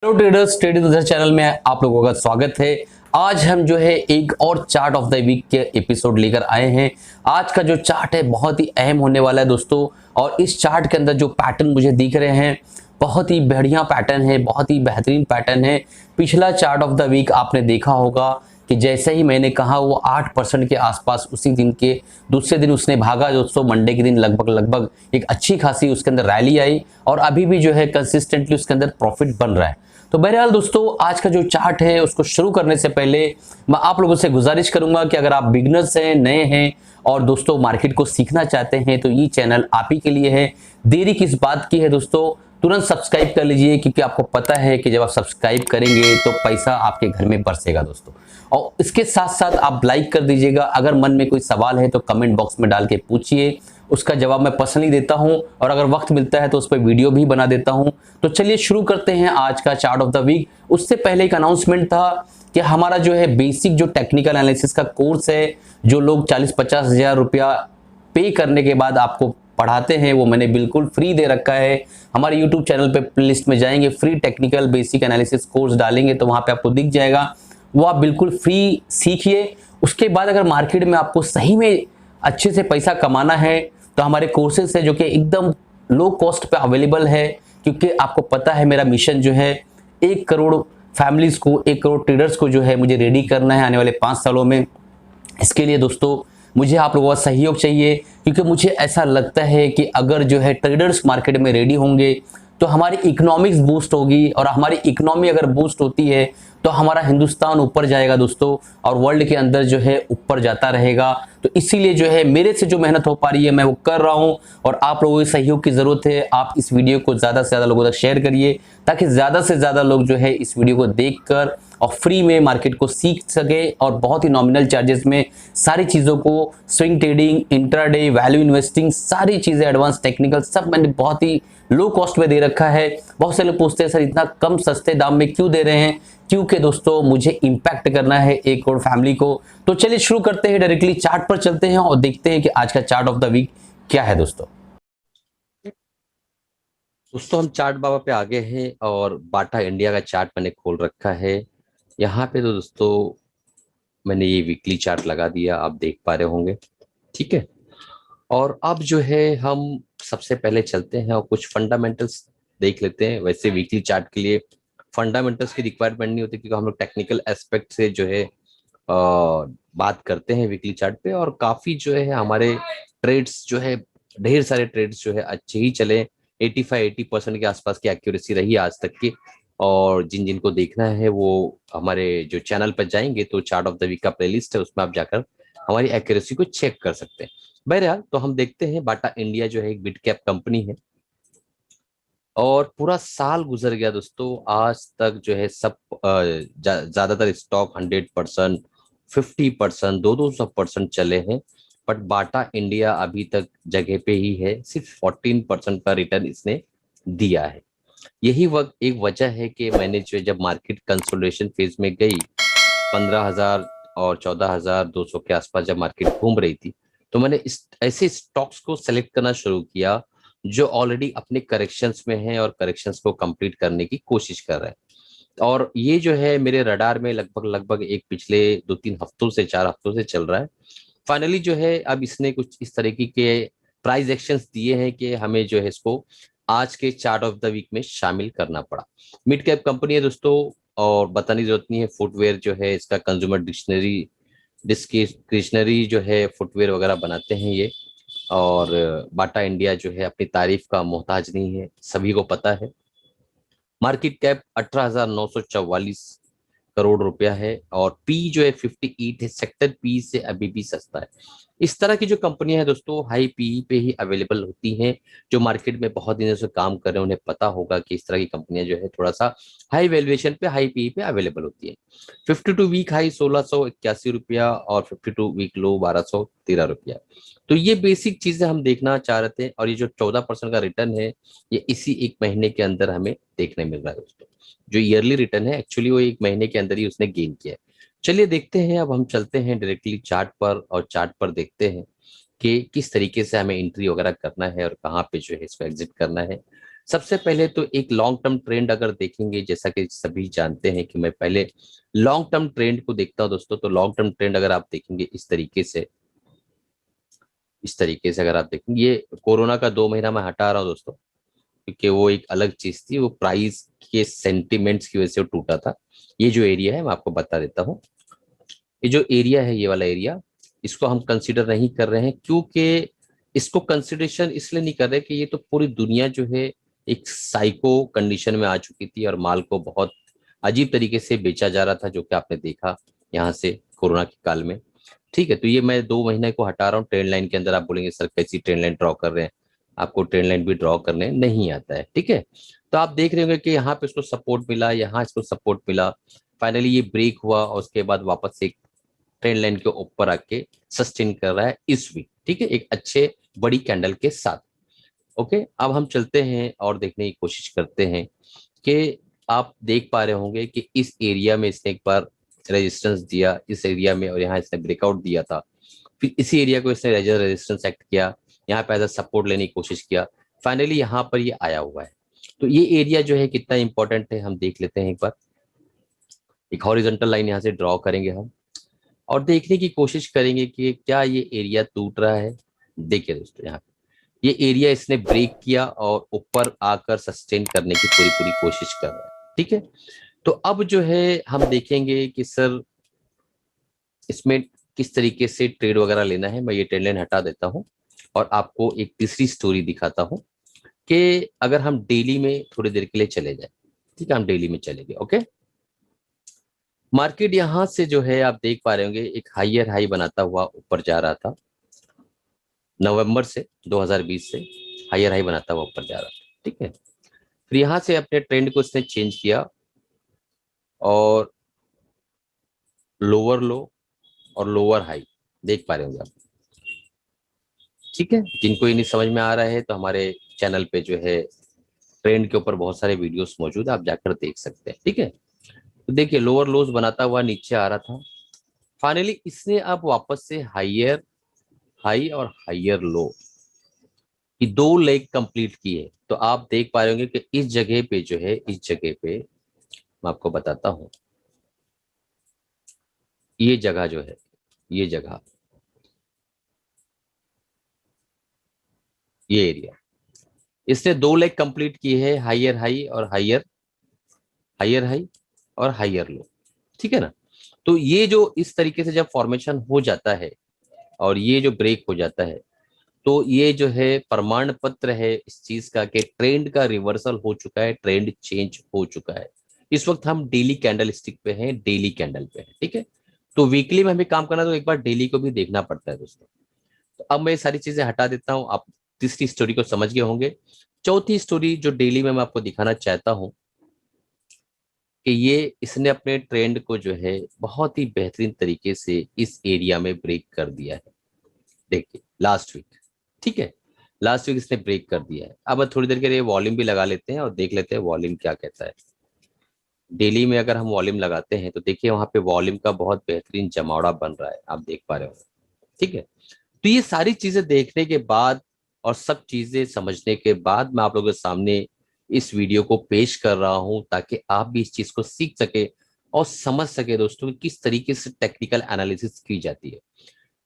Hello traders, trading channel में आप लोगों का स्वागत है। आज हम जो है एक और चार्ट ऑफ द वीक के एपिसोड लेकर आए हैं। आज का जो चार्ट है बहुत ही अहम होने वाला है दोस्तों। और इस चार्ट के अंदर जो पैटर्न मुझे दिख रहे हैं बहुत ही बढ़िया पैटर्न है, बहुत ही बेहतरीन पैटर्न है। पिछला चार्ट ऑफ द वीक आपने देखा होगा कि जैसे ही मैंने कहा वो 8% के आसपास उसी दिन के दूसरे दिन उसने भागा दोस्तों। मंडे के दिन लगभग एक अच्छी खासी उसके अंदर रैली आई और अभी भी जो है कंसिस्टेंटली उसके अंदर प्रॉफिट बन रहा है। तो बहरहाल दोस्तों, आज का जो चार्ट है उसको शुरू करने से पहले मैं आप लोगों से गुजारिश करूंगा कि अगर आप बिगनर्स हैं, नए हैं और दोस्तों मार्केट को सीखना चाहते हैं तो ये चैनल आप ही के लिए है। देरी किस बात की है दोस्तों, तुरंत सब्सक्राइब कर लीजिए, क्योंकि आपको पता है कि जब आप सब्सक्राइब करेंगे तो पैसा आपके घर में बरसेगा दोस्तों। और इसके साथ साथ आप लाइक कर दीजिएगा। अगर मन में कोई सवाल है तो कमेंट बॉक्स में डाल के पूछिए, उसका जवाब मैं पर्सनली देता हूं और अगर वक्त मिलता है तो उस पर वीडियो भी बना देता हूं। तो चलिए शुरू करते हैं आज का चार्ट ऑफ द वीक। उससे पहले एक अनाउंसमेंट था कि हमारा जो है बेसिक जो टेक्निकल एनालिसिस का कोर्स है, जो लोग 40-50 हजार रुपया पे करने के बाद आपको पढ़ाते हैं, वो मैंने बिल्कुल फ्री दे रखा है। हमारे यूट्यूब चैनल पे प्लेलिस्ट में जाएंगे, free technical basic analysis course डालेंगे तो वहां पे आपको दिख जाएगा, वो आप बिल्कुल फ्री सीखिए। उसके बाद अगर मार्केट में आपको सही में अच्छे से पैसा कमाना है तो हमारे कोर्सेज है जो कि एकदम लो कॉस्ट पे अवेलेबल है, क्योंकि आपको पता है मेरा मिशन जो है 1 करोड़ फैमिलीज को, 1 करोड़ ट्रेडर्स को जो है मुझे रेडी करना है आने वाले 5 सालों में। इसके लिए दोस्तों मुझे आप लोगों का सहयोग चाहिए, क्योंकि मुझे ऐसा लगता है कि अगर जो है ट्रेडर्स मार्केट में रेडी होंगे तो हमारी इकोनॉमिक्स बूस्ट होगी, और हमारी इकोनॉमी अगर बूस्ट होती है तो हमारा हिंदुस्तान ऊपर जाएगा दोस्तों, और वर्ल्ड के अंदर जो है ऊपर जाता रहेगा। तो इसीलिए जो है मेरे से जो मेहनत हो पा रही है मैं वो कर रहा हूं, और आप लोगों के सहयोग की जरूरत है। आप इस वीडियो को ज्यादा से ज्यादा लोगों तक शेयर करिए, ताकि ज्यादा से ज्यादा लोग जो है इस वीडियो को देखकर और फ्री में मार्केट को सीख सके, और बहुत ही नॉमिनल चार्जेस में सारी चीज़ों को, swing trading, intraday, value investing, सारी चीज़ें एडवांस टेक्निकल सब मैंने बहुत ही लो कॉस्ट में दे रखा है। बहुत से लोग पूछते हैं सर इतना कम सस्ते दाम में क्यों दे रहे हैं, क्योंकि दोस्तों मुझे इंपैक्ट करना है 1 करोड़ फैमिली को। तो चलिए शुरू करते हैं, डायरेक्टली चार्ट पर चलते हैं और देखते हैं कि आज का चार्ट ऑफ द वीक क्या है दोस्तों। हम चार्ट बाबा पे आगे हैं और बाटा इंडिया का चार्ट मैंने खोल रखा है। यहाँ पे तो दोस्तों मैंने ये वीकली चार्ट लगा दिया, आप देख पा रहे होंगे, ठीक है। और अब जो है हम सबसे पहले चलते हैं और कुछ फंडामेंटल्स देख लेते हैं। वैसे वीकली चार्ट के लिए फंडामेंटल्स की रिक्वायरमेंट नहीं होती, क्योंकि हम लोग टेक्निकल एस्पेक्ट से जो है बात करते हैं वीकली चार्ट पे। और काफी जो है हमारे ट्रेड्स जो है, ढेर सारे ट्रेड्स जो है अच्छे ही चले। 85-80% के आसपास की एक्यूरेसी रही आज तक की। और जिन जिनको देखना है वो हमारे जो चैनल पर जाएंगे तो चार्ट ऑफ द वीक का प्लेलिस्ट है, उसमें आप जाकर हमारी एक्यूरेसी को चेक कर सकते हैं। बहरहाल तो हम देखते हैं, बाटा इंडिया जो है एक मिड कैप कंपनी है और पूरा साल गुजर गया दोस्तों। आज तक जो है सब ज्यादातर स्टॉक 100%, 50%, 200% चले हैं, बट बाटा इंडिया अभी तक जगह पे ही है। सिर्फ 14% का रिटर्न इसने दिया है। यही वक्त एक वजह है कि मैंने जो जब मार्केट कंसोलिडेशन फेज में गई 15,000 और 14,200 के आसपास जब मार्केट घूम रही थी, तो मैंने इस ऐसे स्टॉक्स को सेलेक्ट करना शुरू किया जो ऑलरेडी अपने करेक्शंस में हैं और करेक्शंस को कंप्लीट करने की कोशिश कर रहे हैं। और ये जो है मेरे रडार में लगभग एक पिछले 2-3 हफ्तों से 4 हफ्तों से चल रहा है। फाइनली जो है अब इसने कुछ इस तरीके के प्राइस एक्शंस दिए हैं कि हमें जो है इसको आज के चार्ट ऑफ द वीक में शामिल करना पड़ा। मिड कैप कंपनी है दोस्तों, और बताने की जरूरत नहीं है। फुटवेयर जो है इसका कंज्यूमर डिस्क्रिशनरी जो है फुटवेयर वगैरह बनाते हैं ये। और बाटा इंडिया जो है अपनी तारीफ का मोहताज नहीं है, सभी को पता है। मार्केट कैप 18,944 करोड़ रुपया है और पी जो है 58 है। सेक्टर पी से अभी भी सस्ता है। इस तरह की जो कंपनियां हैं दोस्तों हाई पी पे ही अवेलेबल होती हैं। जो मार्केट में बहुत दिनों से काम कर रहे हैं उन्हें पता होगा कि इस तरह की कंपनियां जो है थोड़ा सा हाई वैल्यूएशन पे, हाई पी पे अवेलेबल होती है। 52 वीक हाई 1,681 रुपया और 52 वीक लो 1,213 रुपया। तो ये बेसिक चीजें हम देखना चाह रहे थे, और ये जो 14% का रिटर्न है ये इसी एक महीने के अंदर हमें देखने मिल रहा है दोस्तों। जो ईयरली रिटर्न है एक्चुअली वो एक महीने के अंदर ही उसने गेन किया है। चलिए देखते हैं, अब हम चलते हैं डायरेक्टली चार्ट पर और चार्ट पर देखते हैं कि किस तरीके से हमें एंट्री वगैरह करना है और कहाँ पे जो है इसको एग्जिट करना है। सबसे पहले तो एक लॉन्ग टर्म ट्रेंड अगर देखेंगे, जैसा कि सभी जानते हैं कि मैं पहले लॉन्ग टर्म ट्रेंड को देखता हूं दोस्तों, तो लॉन्ग टर्म ट्रेंड अगर आप देखेंगे इस तरीके से अगर आप देखेंगे, ये कोरोना का 2 महीना मैं हटा रहा हूं दोस्तों, क्योंकि वो एक अलग चीज थी, वो प्राइस के सेंटिमेंट्स की वजह से वो टूटा था। ये जो एरिया है मैं आपको बता देता हूँ, ये जो एरिया है, ये वाला एरिया, इसको हम कंसीडर नहीं कर रहे हैं, क्योंकि इसको कंसिडरेशन इसलिए नहीं कर रहे कि ये तो पूरी दुनिया जो है एक साइको कंडीशन में आ चुकी थी और माल को बहुत अजीब तरीके से बेचा जा रहा था, जो कि आपने देखा यहाँ से कोरोना के काल में। ठीक है, तो ये मैं 2 महीने को हटा रहा हूँ। ट्रेंड लाइन के अंदर आप बोलेंगे सर कैसी ट्रेंड लाइन ड्रॉ कर रहे हैं, आपको ट्रेंड लाइन भी ड्रॉ करने नहीं आता है। ठीक है, तो आप देख रहे होंगे कि यहाँ पे इसको सपोर्ट मिला, यहाँ इसको सपोर्ट मिला, फाइनली ये ब्रेक हुआ और उसके बाद वापस से ट्रेंड लाइन के ऊपर आके सस्टेन कर रहा है इस वीक। ठीक है, एक अच्छे बड़ी कैंडल के साथ। ओके, अब हम चलते हैं और देखने की कोशिश करते हैं कि आप देख पा रहे होंगे कि इस एरिया में इसने एक बार रेजिस्टेंस दिया, इस एरिया में, और यहाँ इसने ब्रेकआउट दिया था। फिर इसी एरिया को इसने रेजिस्टेंस एक्ट किया, यहाँ पे एज सपोर्ट लेने की कोशिश किया, फाइनली यहाँ पर ये आया हुआ है। तो ये एरिया जो है कितना इंपॉर्टेंट है हम देख लेते हैं एक बार। एक हॉरिजॉन्टल लाइन यहाँ से ड्रॉ करेंगे हम और देखने की कोशिश करेंगे कि क्या ये एरिया टूट रहा है। देखिए दोस्तों, यहाँ पे ये एरिया इसने ब्रेक किया और ऊपर आकर सस्टेन करने की पूरी पूरी कोशिश कर रहा है। ठीक है, तो अब जो है हम देखेंगे कि सर इसमें किस तरीके से ट्रेड वगैरह लेना है। मैं ये ट्रेड लाइन हटा देता हूँ और आपको एक तीसरी स्टोरी दिखाता हूँ कि अगर हम डेली में थोड़ी देर के लिए चले जाए। ठीक है, हम डेली में चले गए। ओके, मार्केट यहां से जो है आप देख पा रहे होंगे एक हाइयर हाई बनाता हुआ ऊपर जा रहा था, नवंबर से 2020 से हायर हाई बनाता हुआ ऊपर जा रहा था। ठीक है, फिर यहां से अपने ट्रेंड को इसने चेंज किया और लोअर लो और लोअर हाई देख पा रहे होंगे आप। ठीक है, जिनको ये नहीं समझ में आ रहा है तो हमारे चैनल पे जो है ट्रेंड के ऊपर बहुत सारे वीडियोस मौजूद है, आप जाकर देख सकते हैं। ठीक है, तो देखिए लोअर लोज बनाता हुआ नीचे आ रहा था, फाइनली इसने अब वापस से हाइयर हाई और हाइयर लो कि 2 लेग कंप्लीट किए। तो आप देख पा रहे होंगे कि इस जगह पे जो है, इस जगह पे मैं आपको बताता हूं, ये जगह जो है, ये जगह, ये एरिया, इसने 2 लेग कंप्लीट की है, हाइयर हाई और हाइयर हाई और हाइयर लो। ठीक है ना, तो ये जो इस तरीके से जब फॉर्मेशन हो जाता है और ये जो ब्रेक हो जाता है, तो ये जो है प्रमाण पत्र है इस चीज का कि ट्रेंड का रिवर्सल हो चुका है, ट्रेंड चेंज हो चुका है। इस वक्त हम डेली कैंडल स्टिक पे हैं, डेली कैंडल पे हैं। ठीक है, तो वीकली में हमें काम करना तो एक बार डेली को भी देखना पड़ता है दोस्तों। तो अब मैं ये सारी चीजें हटा देता हूं, आप तीसरी स्टोरी को समझ गए होंगे। चौथी स्टोरी जो डेली में मैं आपको दिखाना चाहता हूं कि ये इसने अपने ट्रेंड को जो है बहुत ही बेहतरीन तरीके से इस एरिया में ब्रेक कर दिया है। देखिए लास्ट वीक, ठीक है, लास्ट वीक इसने ब्रेक कर दिया है। अब थोड़ी देर के लिए वॉल्यूम भी लगा लेते हैं और देख लेते हैं वॉल्यूम क्या कहता है। डेली में अगर हम वॉल्यूम लगाते हैं तो देखिए वहां पे वॉल्यूम का बहुत बेहतरीन जमावड़ा बन रहा है, आप देख पा रहे हो। ठीक है, तो ये सारी चीजें देखने के बाद और सब चीजें समझने के बाद मैं आप लोगों के सामने इस वीडियो को पेश कर रहा हूं, ताकि आप भी इस चीज को सीख सके और समझ सके दोस्तों कि किस तरीके से टेक्निकल एनालिसिस की जाती है।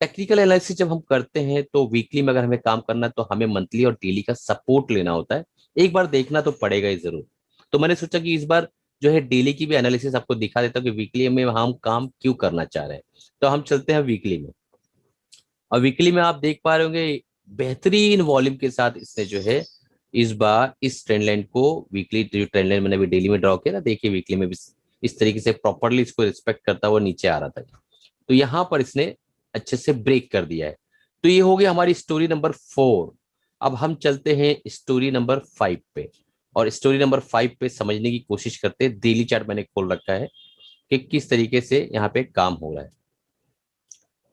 टेक्निकल एनालिसिस जब हम करते हैं तो वीकली में अगर हमें काम करना है तो हमें मंथली और डेली का सपोर्ट लेना होता है, एक बार देखना तो पड़ेगा ही जरूर। तो मैंने सोचा कि इस बार जो है डेली की भी एनालिसिस आपको दिखा देता हूँ कि वीकली में हम काम क्यों करना चाह रहे हैं। तो हम चलते हैं वीकली में, और वीकली में आप देख पा रहे होंगे बेहतरीन वॉल्यूम के साथ इसने जो है इस बार इस ट्रेंड लाइन को, वीकली जो ट्रेंड लाइन मैंने भी डेली में ड्रॉ किया ना, देखिए वीकली में भी इस तरीके से प्रॉपरली इसको रिस्पेक्ट करता हुआ नीचे आ रहा था। तो यहां पर इसने अच्छे से ब्रेक कर दिया है। तो ये हो गया हमारी स्टोरी नंबर 4। अब हम चलते हैं स्टोरी नंबर 5 पे, और स्टोरी नंबर 5 पे समझने की कोशिश करते हैं। डेली चार्ट मैंने खोल रखा है कि किस तरीके से यहाँ पे काम हो रहा है।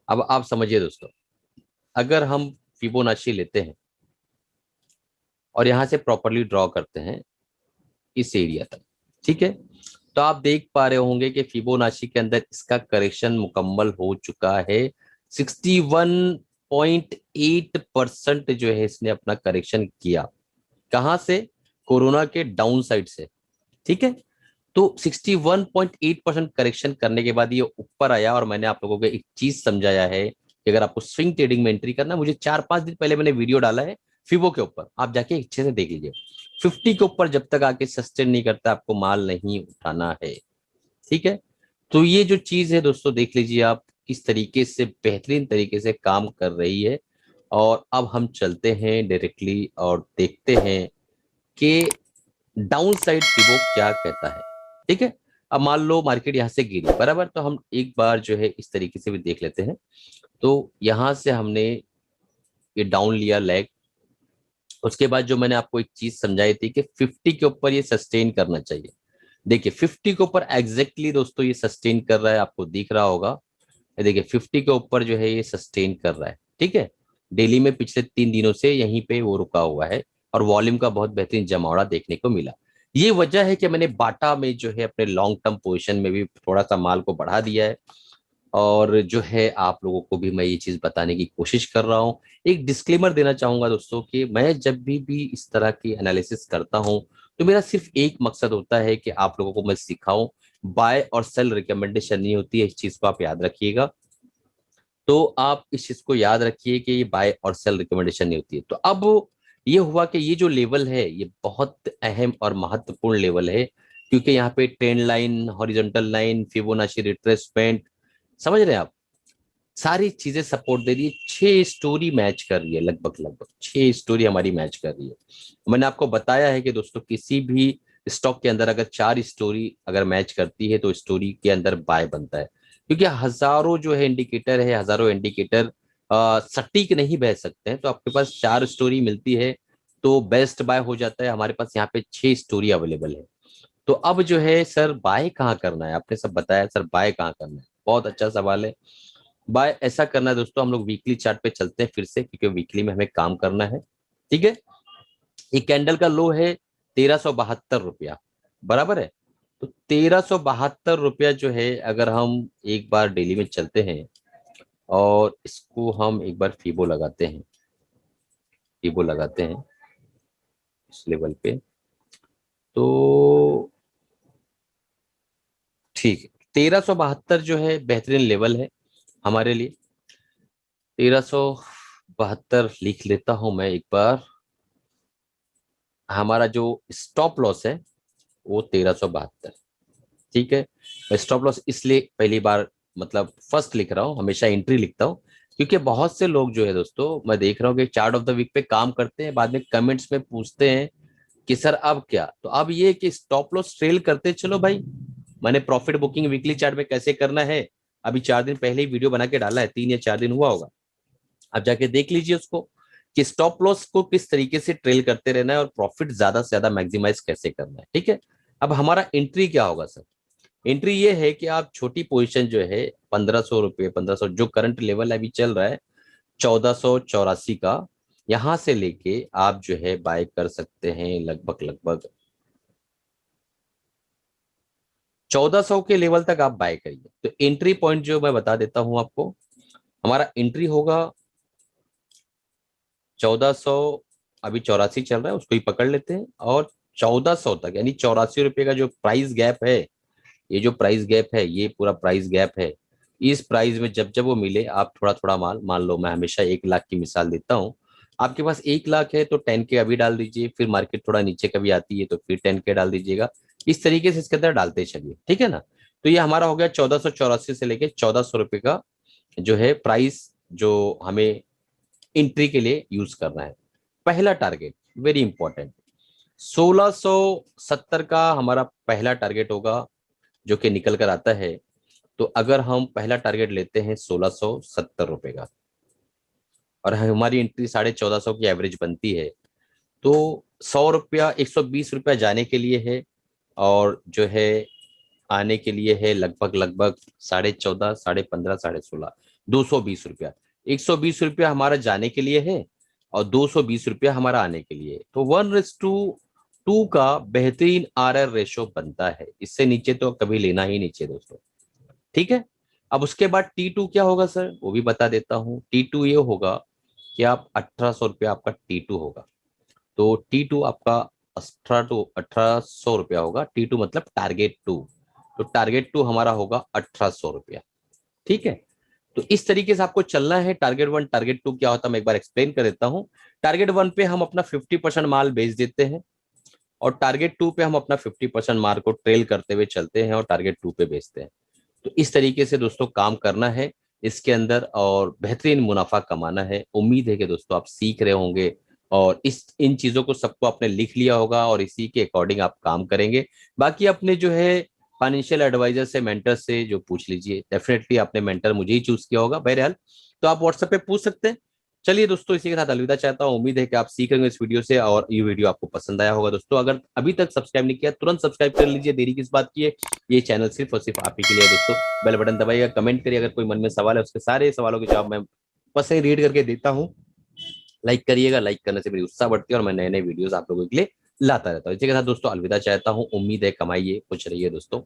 अब आप समझिए दोस्तों, अगर हम फिबोनाची लेते हैं और यहां से प्रॉपरली ड्रॉ करते हैं इस एरिया तक, ठीक है, तो आप देख पा रहे होंगे कि फिबोनाची के अंदर इसका करेक्शन मुकम्मल हो चुका है। 61.8% जो है इसने अपना करेक्शन किया। कहां से? कोरोना के डाउन साइड से, ठीक है। तो 61.8% करेक्शन करने के बाद ये ऊपर आया, और मैंने आप लोगों को एक चीज समझाया है कि अगर आपको स्विंग ट्रेडिंग में एंट्री करना, मुझे 4-5 दिन पहले मैंने वीडियो डाला है फिबो के ऊपर, आप जाके अच्छे से देख लीजिए। 50 के ऊपर जब तक आके सस्टेन नहीं करता, आपको माल नहीं उठाना है, ठीक है। तो ये जो चीज है दोस्तों, देख लीजिए आप किस तरीके से बेहतरीन तरीके से काम कर रही है। और अब हम चलते हैं डायरेक्टली और देखते हैं कि डाउन साइड फिबो क्या कहता है, ठीक है। अब मान लो मार्केट यहां से गिरी बराबर, तो हम एक बार जो है इस तरीके से भी देख लेते हैं। तो यहां से हमने ये डाउन लिया लेग, उसके बाद जो मैंने आपको एक चीज समझाई थी कि 50 के ऊपर ये सस्टेन करना चाहिए। देखिए 50 के ऊपर एग्जैक्टली दोस्तों ये सस्टेन कर रहा है, आपको दिख रहा होगा। ये देखिए 50 के ऊपर जो है ये सस्टेन कर रहा है, ठीक है। डेली में पिछले 3 दिनों से यहीं पे वो रुका हुआ है, और वॉल्यूम का बहुत बेहतरीन जमावड़ा देखने को मिला। ये वजह है कि मैंने बाटा में जो है अपने लॉन्ग टर्म पोजीशन में भी थोड़ा सा माल को बढ़ा दिया है। और जो है आप लोगों को भी मैं ये चीज बताने की कोशिश कर रहा हूँ। एक डिस्क्लेमर देना चाहूंगा दोस्तों कि मैं जब भी इस तरह की एनालिसिस करता हूँ, तो मेरा सिर्फ एक मकसद होता है कि आप लोगों को मैं सिखाऊं। बाय और सेल रिकमेंडेशन नहीं होती है, इस चीज को आप याद रखिएगा। तो आप इस चीज को याद रखिए कि ये बाय और सेल रिकमेंडेशन नहीं होती है। तो अब ये हुआ कि ये जो लेवल है ये बहुत अहम और महत्वपूर्ण लेवल है, क्योंकि यहाँ पे trend line, horizontal line, Fibonacci retracement, समझ रहे हैं आप, सारी चीजें सपोर्ट दे रही है। 6 स्टोरी मैच कर रही है, लगभग लगभग 6 स्टोरी हमारी मैच कर रही है। मैंने आपको बताया है कि दोस्तों किसी भी स्टॉक के अंदर अगर 4 स्टोरी अगर मैच करती है तो स्टोरी के अंदर बाय बनता है, क्योंकि हजारों जो है इंडिकेटर है, हजारों इंडिकेटर सटीक नहीं बह सकते हैं। तो आपके पास 4 स्टोरी मिलती है तो बेस्ट बाय हो जाता है। हमारे पास यहाँ पे 6 स्टोरी अवेलेबल है। तो अब जो है सर बाय कहाँ करना है, आपने सब बताया, सर बाय कहाँ करना है, बहुत अच्छा सवाल है। बाय ऐसा करना है दोस्तों, हम लोग वीकली चार्ट पे चलते हैं फिर से, क्योंकि वीकली में हमें काम करना है, ठीक है। ये कैंडल का लो है 1372 रुपया, बराबर है। तो 1372 रुपया जो है, अगर हम एक बार डेली में चलते हैं और इसको हम एक बार फीबो लगाते हैं, फीबो लगाते हैं इस लेवल पे, तो ठीक है। 1372 जो है बेहतरीन लेवल है हमारे लिए। 1372 लिख लेता हूं मैं एक बार। हमारा जो स्टॉप लॉस है वो 1372, ठीक है। मैं स्टॉप लॉस इसलिए पहली बार मतलब फर्स्ट लिख रहा हूँ, हमेशा एंट्री लिखता हूँ, क्योंकि बहुत से लोग जो है दोस्तों, मैं देख रहा हूँ कि चार्ट ऑफ द वीक पे काम करते हैं, बाद में कमेंट्स में पूछते हैं कि सर अब क्या। तो अब ये कि स्टॉप लॉस ट्रेल करते चलो भाई। मैंने प्रॉफिट बुकिंग वीकली चार्ट में कैसे करना है, अभी 4 दिन पहले ही वीडियो बना के डाला है, 3 या 4 दिन हुआ होगा, आप जाके देख लीजिए उसको, कि स्टॉप लॉस को किस तरीके से ट्रेल करते रहना है और प्रॉफिट ज्यादा से ज्यादा मैक्सिमाइज कैसे करना है, ठीक है। अब हमारा एंट्री क्या होगा सर, एंट्री ये है कि आप छोटी पोजीशन जो है 1500 रुपये, 1500 जो करंट लेवल अभी चल रहा है 1484 का, यहां से लेके आप जो है बाय कर सकते हैं लगभग लगभग 1400 के लेवल तक आप बाय करिए। तो एंट्री पॉइंट जो मैं बता देता हूं आपको, हमारा एंट्री होगा 1400, अभी 84 चल रहा है, उसको ही पकड़ लेते हैं, और 1400 तक यानी 84 रुपये का जो प्राइस गैप है, ये जो प्राइस गैप है ये पूरा प्राइस गैप है। इस प्राइस में जब जब वो मिले, आप थोड़ा थोड़ा माल, मान लो मैं हमेशा 1 लाख की मिसाल देता हूँ, आपके पास 1 लाख है तो 10K अभी डाल दीजिए, फिर मार्केट थोड़ा नीचे कभी आती है तो फिर 10K डाल दीजिएगा। इस तरीके से इसके अंदर डालते चलिए, ठीक है ना। तो ये हमारा हो गया 1484 से लेके 1400 रुपये का जो है प्राइस, जो हमें एंट्री के लिए यूज करना है। पहला टारगेट वेरी इंपॉर्टेंट, 1670 का हमारा पहला टारगेट होगा, जो कि निकल कर आता है। तो अगर हम पहला टारगेट लेते हैं 1670 रुपए का, और हमारी एंट्री 1450 की एवरेज बनती है, तो 100 रुपया, 120 रुपया जाने के लिए है, और जो है आने के लिए है लगभग लगभग 14.5, 15.5, 16.5, 220 रुपया। 120 रुपया हमारा जाने के लिए है, और 220 रुपया हमारा आने के लिए है। तो 1:2 का बेहतरीन RR रेशो बनता है, इससे नीचे तो कभी लेना ही नहीं चाहिए दोस्तों, ठीक है। अब उसके बाद T2 क्या होगा सर, वो भी बता देता हूँ। T2 ये होगा कि आप 1800 रुपया आपका T2 होगा। तो T2 आपका 1800 रुपया होगा। T2 मतलब टारगेट टू, तो टारगेट टू हमारा होगा 1800 रुपया। ठीक है, तो इस तरीके से आपको चलना है। टारगेट वन टारगेट टू क्या होता है मैं एक बार एक्सप्लेन कर देता हूं। टारगेट वन पे हम अपना 50% माल बेच देते हैं, और टारगेट टू पे हम अपना 50% माल को ट्रेल करते हुए चलते हैं और टारगेट टू पे बेचते हैं। तो इस तरीके से दोस्तों काम करना है इसके अंदर, और बेहतरीन मुनाफा कमाना है। उम्मीद है कि दोस्तों आप सीख रहे होंगे और इस इन चीजों को सबको आपने लिख लिया होगा और इसी के अकॉर्डिंग आप काम करेंगे। बाकी अपने जो है फाइनेंशियल एडवाइजर से, मेंटर से जो पूछ लीजिए, डेफिनेटली आपने मेंटर मुझे ही चूज किया होगा बहरहाल, तो आप व्हाट्सएप पे पूछ सकते हैं। चलिए दोस्तों, इसी के साथ अलविदा चाहता हूँ। उम्मीद है कि आप सीख रहे होंगे इस वीडियो से और ये वीडियो आपको पसंद आया होगा। दोस्तों अगर अभी तक सब्सक्राइब नहीं किया तुरंत सब्सक्राइब कर लीजिए, देरी किस बात की है। ये चैनल सिर्फ और सिर्फ आप ही के लिए है दोस्तों। बेल बटन दबाइएगा, कमेंट करिए, अगर कोई मन में सवाल है उसके सारे सवालों के जवाब मैं बस ही रीड करके देता हूँ। लाइक करिएगा, लाइक करने से मेरी उत्साह बढ़ती है और मैं नए नए वीडियोस आप लोगों के लिए लाता रहता हूँ। इसी के साथ दोस्तों अलविदा चाहता हूँ। उम्मीद है कमाइए, खुश रहिए दोस्तों।